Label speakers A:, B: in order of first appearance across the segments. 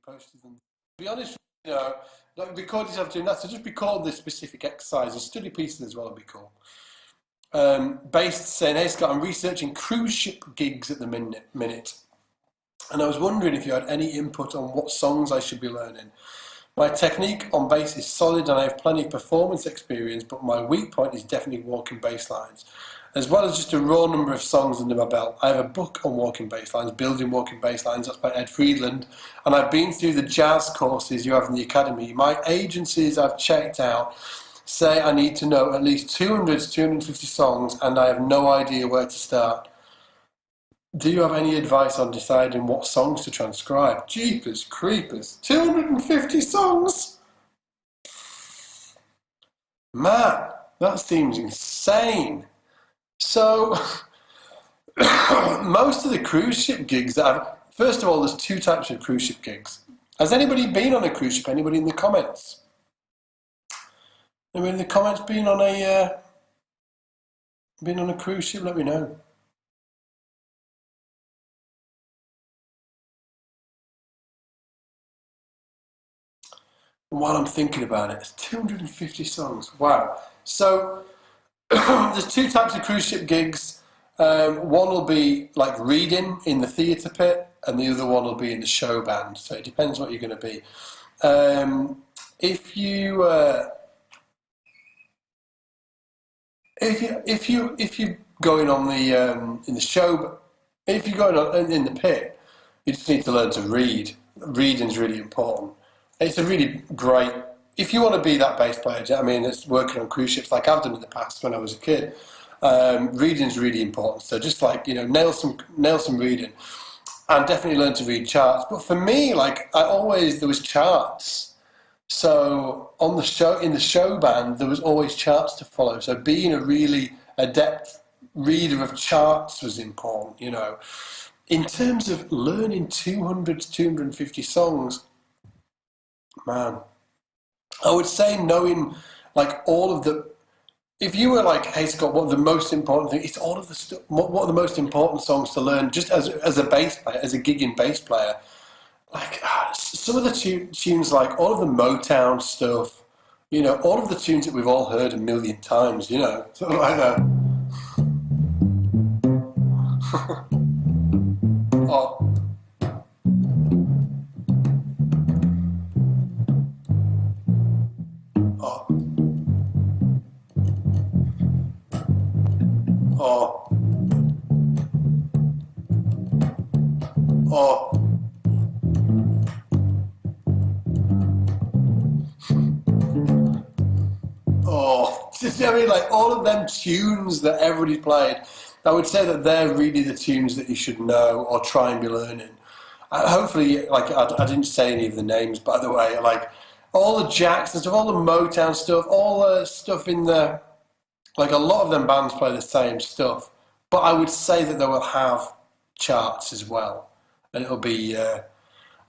A: posted them. To be honest, you know, like record yourself doing that. So just record this specific exercise. Study pieces as well would be cool. Based saying, hey Scott, I'm researching cruise ship gigs at the minute. And I was wondering if you had any input on what songs I should be learning. My technique on bass is solid and I have plenty of performance experience, but my weak point is definitely walking bass lines. As well as just a raw number of songs under my belt. I have a book on walking bass lines, Building Walking Bass Lines, that's by Ed Friedland, and I've been through the jazz courses you have in the academy. My agencies I've checked out say I need to know at least 200 to 250 songs, and I have no idea where to start. Do you have any advice on deciding what songs to transcribe? Jeepers creepers, 250 songs? Man, that seems insane. So, most of the cruise ship gigs that I've... First of all, there's two types of cruise ship gigs. Has anybody been on a cruise ship? Anybody in the comments? Anybody in the comments been on a cruise ship? Let me know. And while I'm thinking about it, it's 250 songs. Wow. So, there's two types of cruise ship gigs. One will be like reading in the theatre pit, and the other one will be in the show band. So it depends what you're going to be. If you're going on the in the show, if you're going on in the pit, you just need to learn to read. Reading's really important. It's a really great. If you want to be that bass player, I mean, it's working on cruise ships like I've done in the past when I was a kid. Reading's really important. So just like, you know, nail some reading, and definitely learn to read charts. But for me, like there was charts. So on the show, in the show band, there was always charts to follow. So being a really adept reader of charts was important, you know. In terms of learning 200 to 250 songs, man, I would say knowing like all of the, if you were like, hey Scott, what are the most important thing? It's all of the stuff. What are the most important songs to learn? Just as a bass player, as a gigging bass player, like some of the tunes, like all of the Motown stuff, you know, all of the tunes that we've all heard a million times, you know, sort of like that. Oh. Oh. Oh. Oh. Just, I mean, like all of them tunes that everybody's played, I would say that they're really the tunes that you should know or try and be learning. Hopefully, like I didn't say any of the names, by the way, like all the Jackson stuff, all the Motown stuff, all the stuff in the, like a lot of them bands play the same stuff, but I would say that they will have charts as well, and it'll be a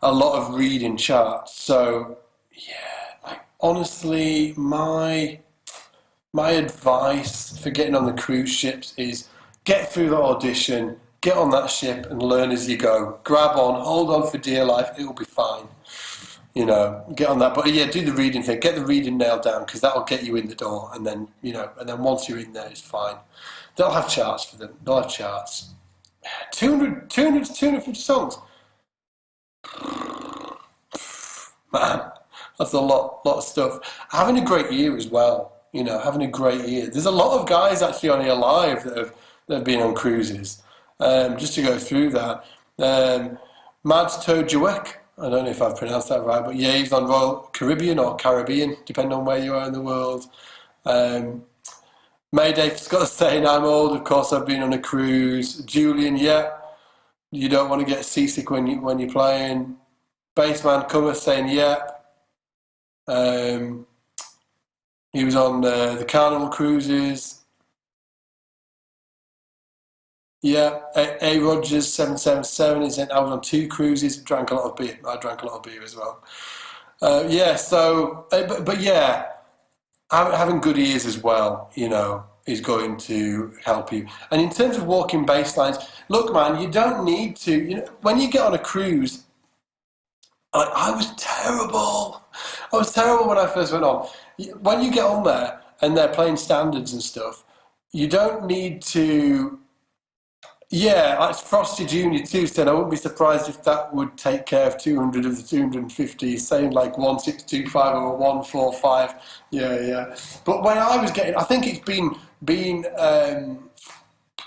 A: lot of reading charts. So yeah, like honestly, my advice for getting on the cruise ships is get through the audition, get on that ship, and learn as you go. Grab on, hold on for dear life. It'll be fine. You know, get on that. But yeah, do the reading thing. Get the reading nailed down, because that'll get you in the door. And then, you know, and then once you're in there, it's fine. They'll have charts for them. They'll have charts. 200 to 250 songs. Man, that's a lot of stuff. Having a great year as well. You know, having a great year. There's a lot of guys actually on here live that have been on cruises. Just to go through that. Mads Tojewek. I don't know if I've pronounced that right, but yeah, he's on Royal Caribbean or Caribbean, depending on where you are in the world. Mayday Scott's saying, I'm old, of course I've been on a cruise. Julian, yeah, you don't want to get seasick when you're playing. Bassman Cummer saying, yeah. He was on the Carnival cruises. Yeah, A. Rogers 777 is saying, I was on 2 cruises, drank a lot of beer. I drank a lot of beer as well. Yeah, so, but yeah, having good ears as well, you know, is going to help you. And in terms of walking bass lines, look, man, you don't need to, you know, when you get on a cruise, I was terrible. I was terrible when I first went on. When you get on there and they're playing standards and stuff, you don't need to. Yeah, it's Frosty Junior too, said I wouldn't be surprised if that would take care of 200 of the 250, saying like 1625 or 145. Yeah, yeah. But when I was getting, I think it's been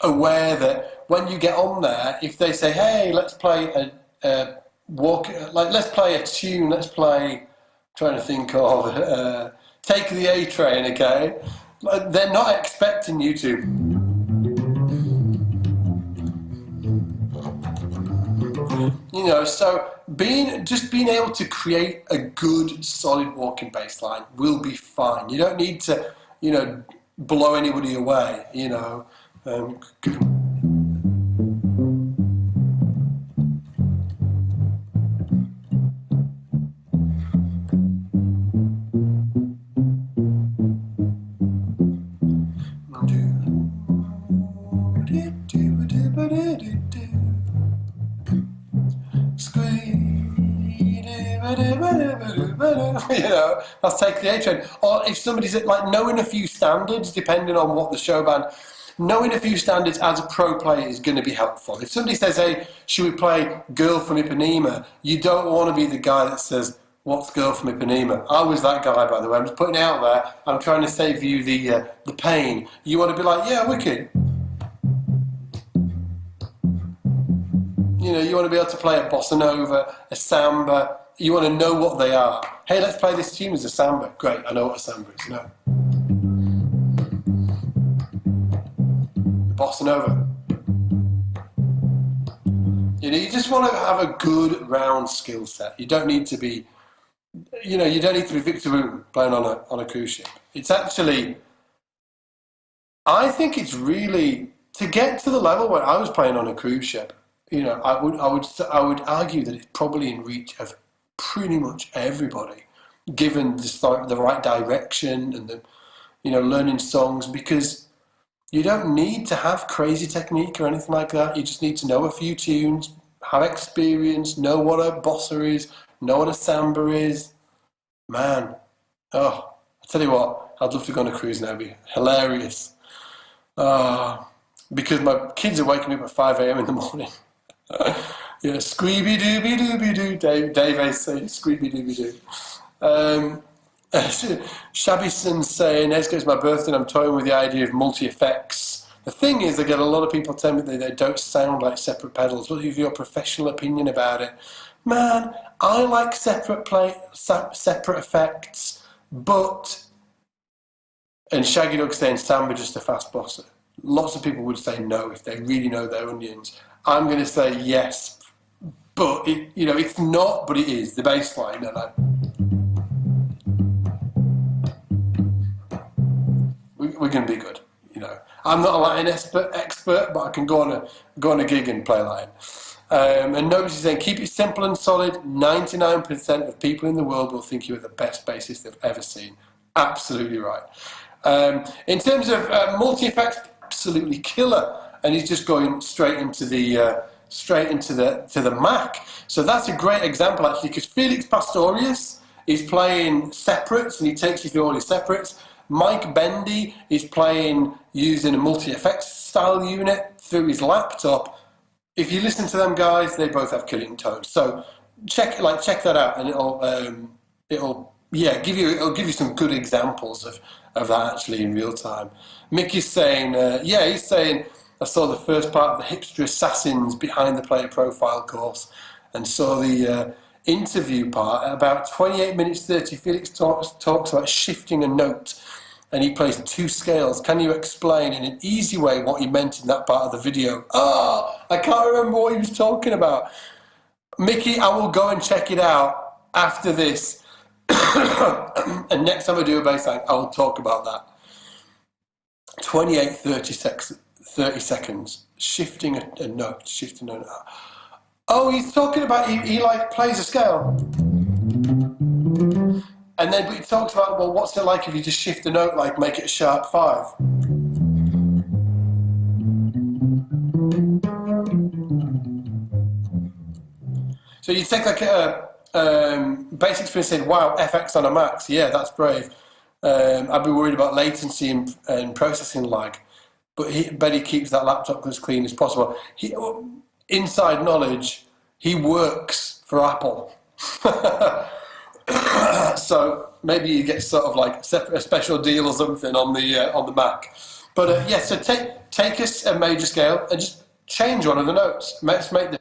A: aware that when you get on there, if they say, "Hey, let's play a walk," like let's play a tune, let's play. Trying to think of Take the A Train, okay? Like, they're not expecting you to. So being able to create a good, solid walking bass line will be fine. You don't need to, blow anybody away. Let's take the A train. Or if somebody's like knowing a few standards, depending on what the show band, knowing a few standards as a pro player is going to be helpful. If somebody says, "Hey, should we play Girl from Ipanema?" you don't want to be the guy that says, "What's Girl from Ipanema?" I was that guy, by the way. I'm just putting it out there. I'm trying to save you the pain. You want to be like, "Yeah, wicked." You want to be able to play a bossa nova, a samba. You want to know what they are. Hey, let's play this tune as a samba. Great, I know what a samba is. No. Bossa nova. You just want to have a good round skill set. You don't need to be, you don't need to be Victor Wooten playing on a cruise ship. It's actually, I think it's really, to get to the level where I was playing on a cruise ship, I would argue that it's probably in reach of pretty much everybody, given the right direction and the, learning songs, because you don't need to have crazy technique or anything like that. You just need to know a few tunes, have experience, know what a bossa is, know what a samba is. Man, I tell you what, I'd love to go on a cruise now. It'd be hilarious. Because my kids are waking me up at 5 a.m. in the morning. Yeah, squeeby dooby dooby doo. Dave A saying squeeby dooby doo. Shabbyson saying, "It's my birthday and I'm toying with the idea of multi-effects." The thing is, I get a lot of people tell me that they don't sound like separate pedals. What is your professional opinion about it? Man, I like separate effects, but... And Shaggy Dog saying samba just a fast bossa. Lots of people would say no if they really know their onions. I'm going to say yes, but it's not, but it is. The bass line, we're going to be good. I'm not a Latin expert, but I can go on a gig and play Latin. And nobody's saying keep it simple and solid. 99% of people in the world will think you are the best bassist they've ever seen. Absolutely right. In terms of multi-effects, absolutely killer. And he's just going straight into the Mac. So that's a great example actually, because Felix Pastorius is playing separates and he takes you through all his separates. Mike Bendy is playing using a multi-effects style unit through his laptop. If you listen to them guys, they both have killing tones. So check that out, and it'll give you some good examples of that actually in real time. Mickey's saying, he's saying, I saw the first part of the Hipster Assassins Behind the Player Profile course and saw the interview part. At about 28 minutes 30, Felix talks about shifting a note and he plays 2 scales. Can you explain in an easy way what he meant in that part of the video? I can't remember what he was talking about. Mickey, I will go and check it out after this. And next time I do a bass line, I will talk about that. 30 seconds, shifting a note, shifting a note. Oh, he's talking about, he like plays a scale. And then he talks about, well, what's it like if you just shift a note, like make it a sharp 5? So you take like a Basic Spin said, wow, FX on a Mac. Yeah, that's brave. I'd be worried about latency and processing lag. But he keeps that laptop as clean as possible. Inside knowledge, he works for Apple. So maybe you get sort of like a special deal or something on the Mac. But so take a major scale and just change one of the notes. Let's make the